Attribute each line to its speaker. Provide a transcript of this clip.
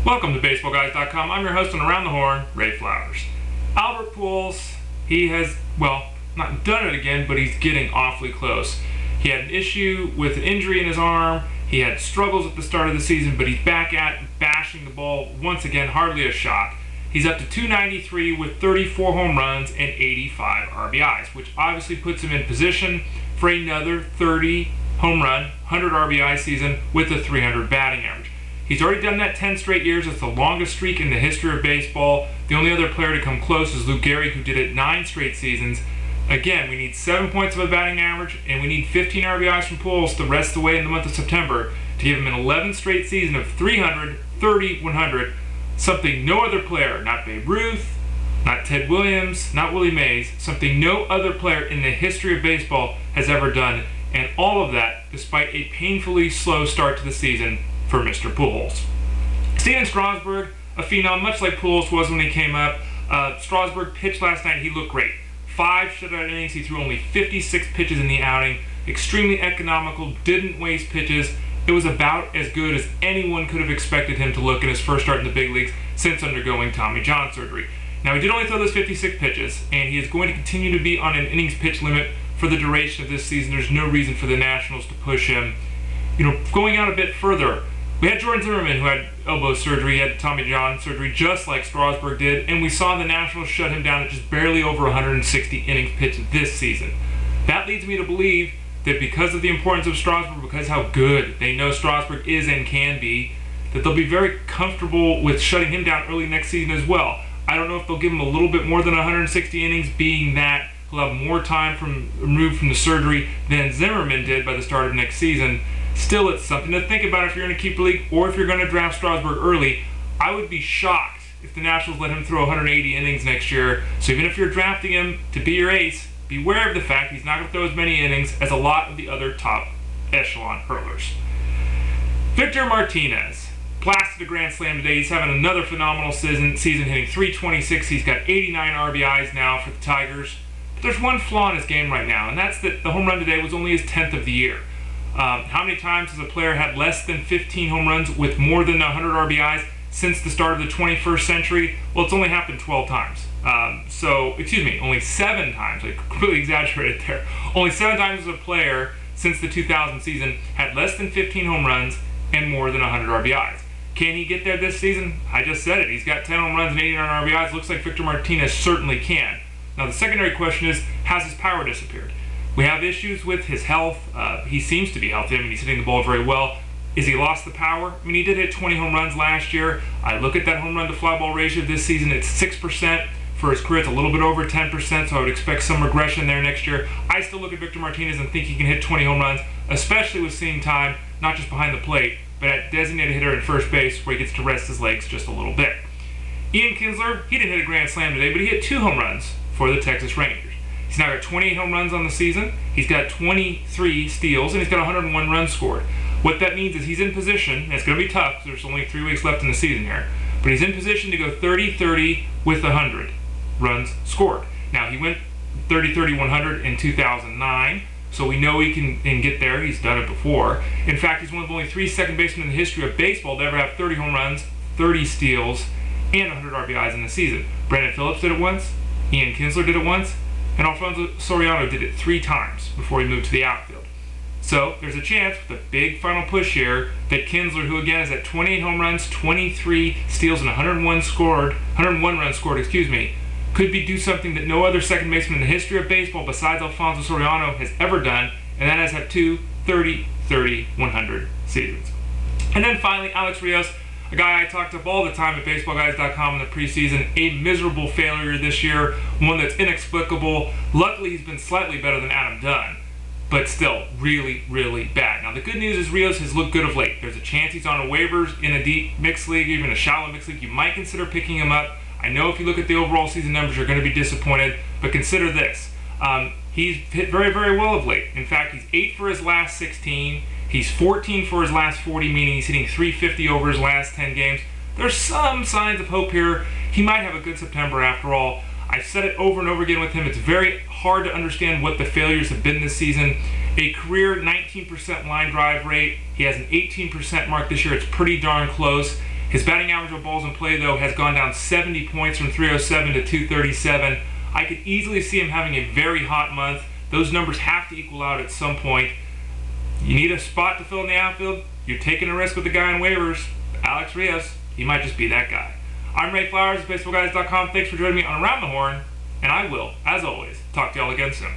Speaker 1: Welcome to BaseballGuys.com. I'm your host and around the horn, Ray Flowers. Albert Pujols, he has, well, not done it again, but he's getting awfully close. He had an issue with an injury in his arm. He had struggles at the start of the season, but he's back at bashing the ball once again, hardly a shock. He's up to 293 with 34 home runs and 85 RBIs, which obviously puts him in position for another 30 home run, 100 RBI season with a 300 batting average. He's already done that 10 straight years. It's the longest streak in the history of baseball. The only other player to come close is Lou Gehrig, who did it 9 straight seasons. Again, we need 7 points of a batting average, and we need 15 RBIs from Pujols the rest of the way in the month of September to give him an 11 straight season of 300, 30, 100, something no other player, not Babe Ruth, not Ted Williams, not Willie Mays, something no other player in the history of baseball has ever done, and all of that despite a painfully slow start to the season for Mr. Pujols. Steven Strasburg, a phenom, much like Pujols was when he came up. Strasburg pitched last night. He looked great. 5 shutout innings. He threw only 56 pitches in the outing. Extremely economical, didn't waste pitches. It was about as good as anyone could have expected him to look in his first start in the big leagues since undergoing Tommy John surgery. Now, he did only throw those 56 pitches, and he is going to continue to be on an innings pitch limit for the duration of this season. There's no reason for the Nationals to push him. Going out a bit further, we had Jordan Zimmermann, who had elbow surgery. He had Tommy John surgery just like Strasburg did, and we saw the Nationals shut him down at just barely over 160 innings pitched this season. That leads me to believe that because of the importance of Strasburg, because how good they know Strasburg is and can be, that they'll be very comfortable with shutting him down early next season as well. I don't know if they'll give him a little bit more than 160 innings, being that he'll have more time removed from the surgery than Zimmermann did by the start of next season. Still, it's something to think about if you're in a keeper league or if you're going to draft Strasburg early. I would be shocked if the Nationals let him throw 180 innings next year. So even if you're drafting him to be your ace, beware of the fact he's not going to throw as many innings as a lot of the other top echelon hurlers. Victor Martinez blasted a grand slam today. He's having another phenomenal season hitting 326. He's got 89 RBIs now for the Tigers. But there's one flaw in his game right now, and that's that the home run today was only his 10th of the year. How many times has a player had less than 15 home runs with more than 100 RBIs since the start of the 21st century? Well, it's only happened 12 times. Only 7 times. I completely exaggerated there. Only 7 times as a player since the 2000 season had less than 15 home runs and more than 100 RBIs. Can he get there this season? I just said it. He's got 10 home runs and 89 RBIs. Looks like Victor Martinez certainly can. Now, the secondary question is, has his power disappeared? We have issues with his health. He seems to be healthy. I mean, he's hitting the ball very well. Is he lost the power? I mean, he did hit 20 home runs last year. I look at that home run to fly ball ratio this season. It's 6%. For his career, it's a little bit over 10%, so I would expect some regression there next year. I still look at Victor Martinez and think he can hit 20 home runs, especially with seeing time, not just behind the plate, but at designated hitter at first base where he gets to rest his legs just a little bit. Ian Kinsler, he didn't hit a grand slam today, but he hit 2 home runs for the Texas Rangers. He's now got 28 home runs on the season. He's got 23 steals, and he's got 101 runs scored. What that means is he's in position, and it's going to be tough because there's only 3 weeks left in the season here, but he's in position to go 30-30 with 100 runs scored. Now, he went 30-30, 100 in 2009, so we know he can get there. He's done it before. In fact, he's one of only 3 second basemen in the history of baseball to ever have 30 home runs, 30 steals, and 100 RBIs in the season. Brandon Phillips did it once, Ian Kinsler did it once, and Alfonso Soriano did it 3 times before he moved to the outfield. So there's a chance with a big final push here that Kinsler, who again is at 28 home runs, 23 steals, and 101 runs scored, could do something that no other second baseman in the history of baseball besides Alfonso Soriano has ever done, and that is have 2 30-30 100 seasons. And then finally, Alex Rios, a guy I talked up all the time at BaseballGuys.com in the preseason, a miserable failure this year, one that's inexplicable. Luckily, he's been slightly better than Adam Dunn, but still really, really bad. Now, the good news is Rios has looked good of late. There's a chance he's on a waivers in a deep mixed league, even a shallow mixed league. You might consider picking him up. I know if you look at the overall season numbers, you're going to be disappointed, but consider this. He's hit very, very well of late. In fact, he's 8 for his last 16. He's 14 for his last 40, meaning he's hitting 350 over his last 10 games. There's some signs of hope here. He might have a good September after all. I've said it over and over again with him. It's very hard to understand what the failures have been this season. A career 19% line drive rate. He has an 18% mark this year. It's pretty darn close. His batting average with balls in play, though, has gone down 70 points from 307 to 237. I could easily see him having a very hot month. Those numbers have to equal out at some point. You need a spot to fill in the outfield. You're taking a risk with the guy on waivers, Alex Rios. He might just be that guy. I'm Ray Flowers, BaseballGuys.com. Thanks for joining me on Around the Horn, and I will, as always, talk to y'all again soon.